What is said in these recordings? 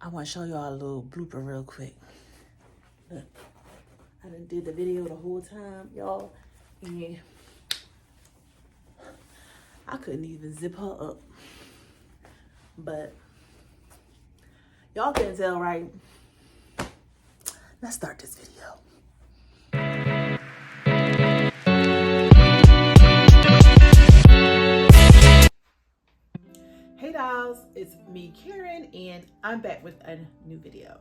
I want to show y'all a little blooper real quick. Look, I done did the video the whole time, y'all, and I couldn't even zip her up. But y'all can tell, right? Let's start this video. Hey dolls, it's me, Karen, and I'm back with a new video.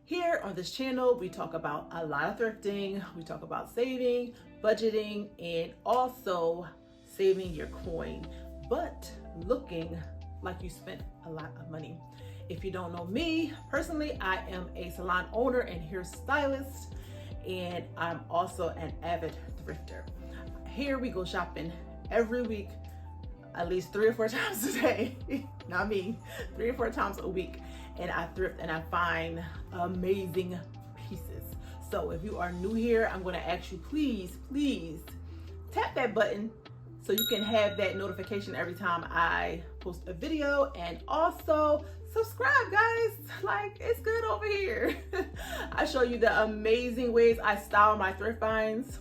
Here on this channel, we talk about a lot of thrifting, we talk about saving, budgeting, and also saving your coin, but looking like you spent a lot of money. If you don't know me, personally, I am a salon owner and hairstylist, and I'm also an avid thrifter. Here we go shopping every week, at least 3 or 4 times a day. Not me, 3 or 4 times a week. And I thrift and I find amazing pieces. So if you are new here, I'm gonna ask you, please tap that button so you can have that notification every time I post a video, and also subscribe, guys. Like, it's good over here. I show you the amazing ways I style my thrift finds.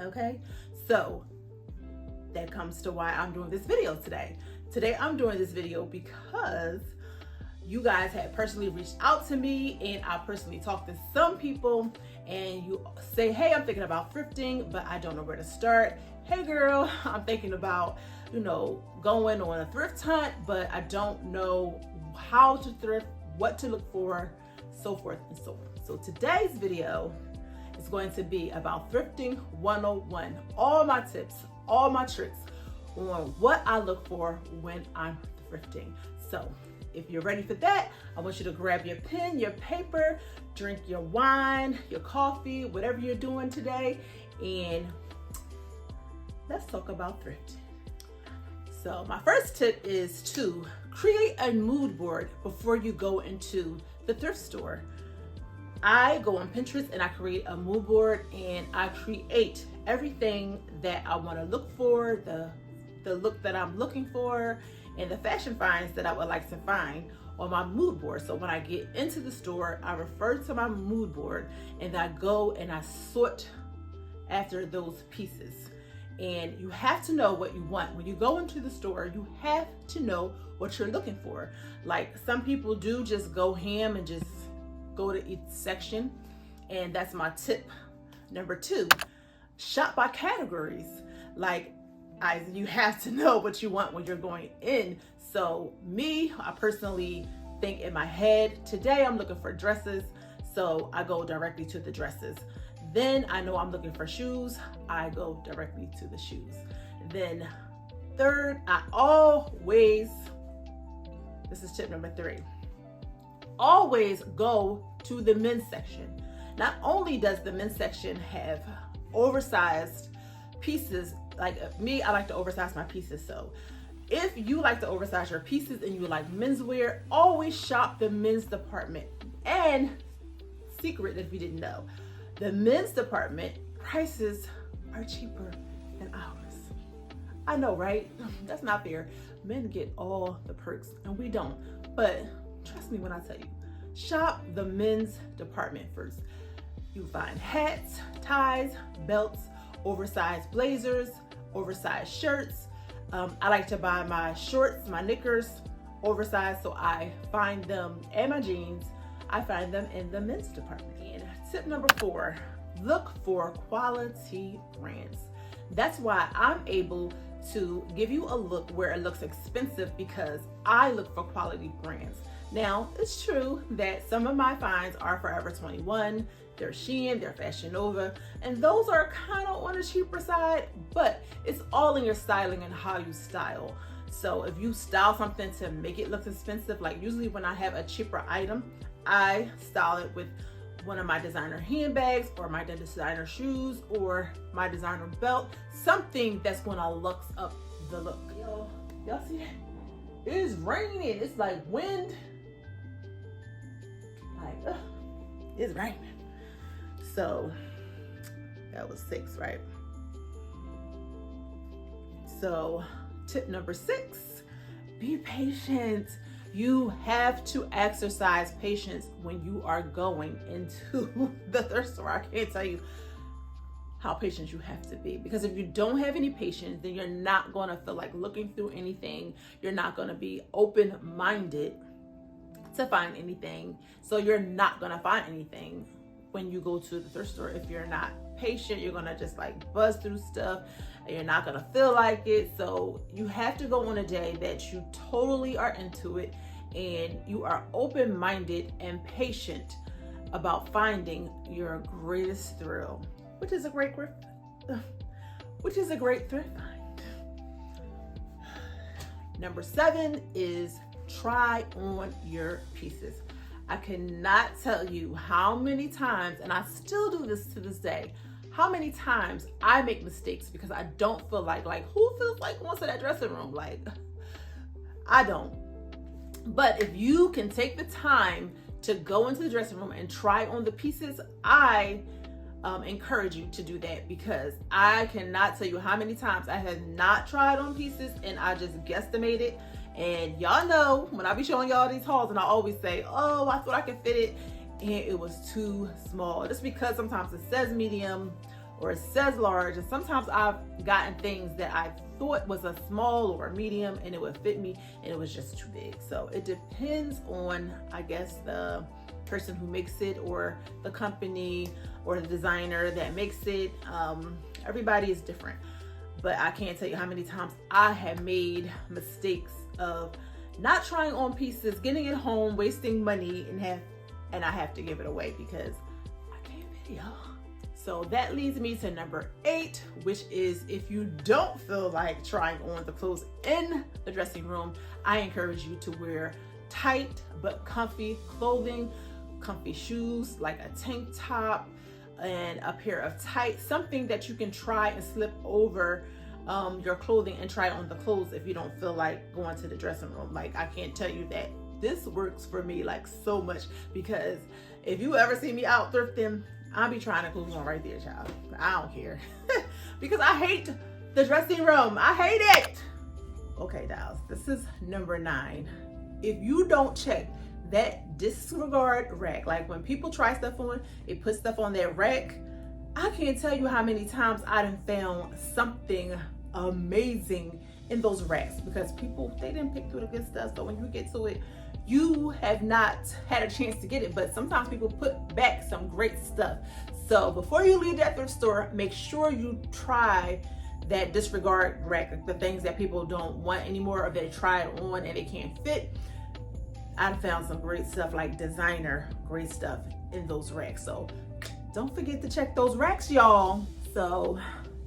Okay, so that comes to why I'm doing this video today. Today I'm doing this video because you guys had personally reached out to me, and I personally talked to some people, and you say, hey, I'm thinking about thrifting, but I don't know where to start. Hey girl, I'm thinking about, going on a thrift hunt, but I don't know how to thrift, what to look for, so forth and so on. So today's video is going to be about thrifting 101. All my tips, all my tricks on what I look for when I'm thrifting. So if you're ready for that, I want you to grab your pen, your paper, drink your wine, your coffee, whatever you're doing today, and let's talk about thrifting. So my first tip is to create a mood board before you go into the thrift store. I go on Pinterest and I create a mood board, and I create everything that I want to look for, the look that I'm looking for, and the fashion finds that I would like to find on my mood board. So when I get into the store, I refer to my mood board, and I go and I sort after those pieces. And you have to know what you want. When you go into the store, you have to know what you're looking for. Like, some people do just go ham and just go to each section, and that's my tip number 2. Shop by categories. Like, you have to know what you want when you're going in. So me, I personally think in my head, today I'm looking for dresses, so I go directly to the dresses. Then I know I'm looking for shoes, I go directly to the shoes. Then third, this is tip number 3, always go to the men's section. Not only does the men's section have oversized pieces, like me, I like to oversize my pieces. So if you like to oversize your pieces and you like menswear, always shop the men's department. And secret, if you didn't know, the men's department prices are cheaper than ours. I know, right? That's not fair. Men get all the perks and we don't. But trust me when I tell you, shop the men's department first. You find hats, ties, belts, oversized blazers, oversized shirts. I like to buy my shorts, my knickers, oversized, so I find them, and my jeans, I find them in the men's department. And tip number 4, look for quality brands. That's why I'm able to give you a look where it looks expensive, because I look for quality brands. Now, it's true that some of my finds are Forever 21, they're Shein, they're Fashion Nova, and those are kind of on the cheaper side, but it's all in your styling and how you style. So if you style something to make it look expensive, like usually when I have a cheaper item, I style it with one of my designer handbags or my designer shoes or my designer belt, something that's gonna lux up the look. Y'all see that? It is raining. It's like wind. Like, it's raining. So that was 6, right? So tip number 6, be patient. You have to exercise patience when you are going into the thrift store. I can't tell you how patient you have to be, because if you don't have any patience, then you're not going to feel like looking through anything. You're not going to be open-minded to find anything. So you're not going to find anything when you go to the thrift store. If you're not patient, you're going to just like buzz through stuff and you're not going to feel like it. So you have to go on a day that you totally are into it and you are open-minded and patient about finding your greatest thrill, which is a great thrift find. Number 7 is try on your pieces. I cannot tell you how many times, and I still do this to this day, how many times I make mistakes because I don't feel like who feels like going to that dressing room? Like, I don't. But if you can take the time to go into the dressing room and try on the pieces, I encourage you to do that, because I cannot tell you how many times I have not tried on pieces and I just guesstimated. And y'all know when I be showing y'all these hauls and I always say, oh, I thought I could fit it and it was too small. Just because sometimes it says medium or it says large, and sometimes I've gotten things that I thought was a small or a medium and it would fit me and it was just too big. So it depends on, I guess, the person who makes it or the company or the designer that makes it. Everybody is different, but I can't tell you how many times I have made mistakes of not trying on pieces, getting it home, wasting money, and I have to give it away because I can't fit it, y'all. So that leads me to number 8, which is if you don't feel like trying on the clothes in the dressing room, I encourage you to wear tight but comfy clothing, comfy shoes like a tank top and a pair of tights, something that you can try and slip over your clothing and try on the clothes if you don't feel like going to the dressing room. Like, I can't tell you that this works for me like so much, because if you ever see me out thrifting, I'll be trying to clothes on right there, child. I don't care because I hate the dressing room. I hate it. Okay, dolls, this is number 9. If you don't check that disregard rack, like when people try stuff on, they put stuff on that rack, I can't tell you how many times I done found something amazing in those racks, because people, they didn't pick through the good stuff. So when you get to it, you have not had a chance to get it, but sometimes people put back some great stuff. So before you leave that thrift store, make sure you try that disregard rack, the things that people don't want anymore or they try it on and they can't fit. I found some great stuff, like designer great stuff in those racks. So don't forget to check those racks, y'all. So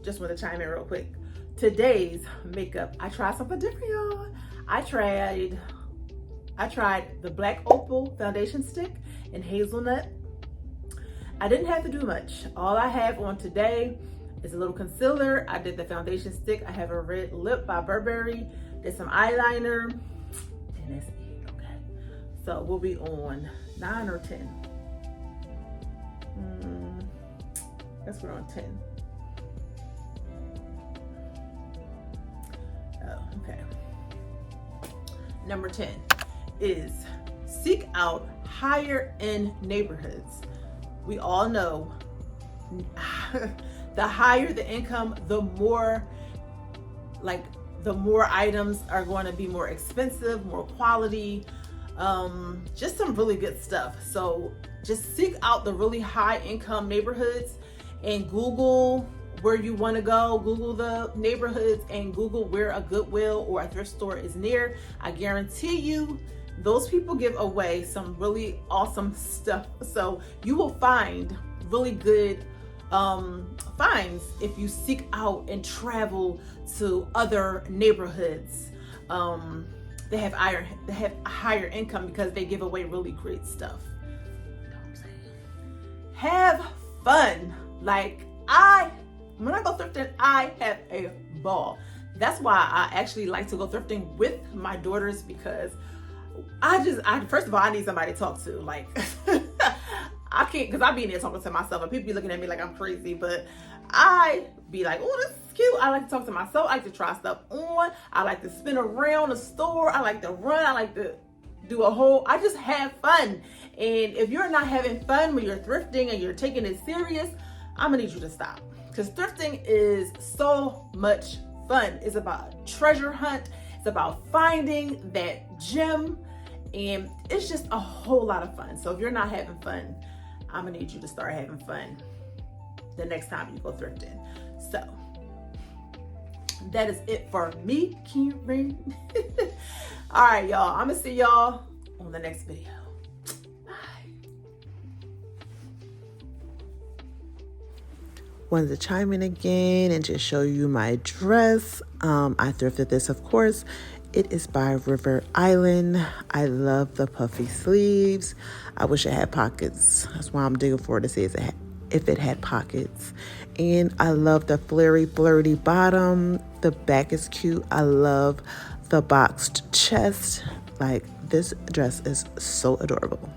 just want to chime in real quick. Today's makeup, I tried something different, y'all. I tried the Black Opal foundation stick in hazelnut. I didn't have to do much. All I have on today is a little concealer. I did the foundation stick. I have a red lip by Burberry. Did some eyeliner. And that's it, okay? So we'll be on 9 or 10. Guess we're on 10. Oh, okay. Number 10 is seek out higher end neighborhoods. We all know the higher the income, the more items are going to be more expensive, more quality, just some really good stuff. So just seek out the really high income neighborhoods and Google where you want to go. Google the neighborhoods and Google where a Goodwill or a thrift store is near. I guarantee you those people give away some really awesome stuff. So you will find really good finds if you seek out and travel to other neighborhoods. They have higher income because they give away really great stuff. You know what I'm saying? Have fun. Like, when I go thrifting, I have a ball. That's why I actually like to go thrifting with my daughters, because first of all, I need somebody to talk to. Like, I can't, because I be in there talking to myself and people be looking at me like I'm crazy, but I be like, oh, this is cute. I like to talk to myself. I like to try stuff on. I like to spin around the store. I like to run. I like to do a whole, I just have fun. And if you're not having fun when you're thrifting and you're taking it serious, I'm gonna need you to stop. Because thrifting is so much fun. It's about a treasure hunt. It's about finding that gem. And it's just a whole lot of fun. So if you're not having fun, I'm gonna need you to start having fun the next time you go thrifting. So that is it for me, Karen. All right, y'all. I'm gonna see y'all on the next video. Wanted to chime in again and just show you my dress. I thrifted this, of course. It is by River Island. I love the puffy sleeves. I wish it had pockets. That's why I'm digging for it to see if it had pockets. And I love the flirty, flirty bottom. The back is cute. I love the boxed chest. Like, this dress is so adorable.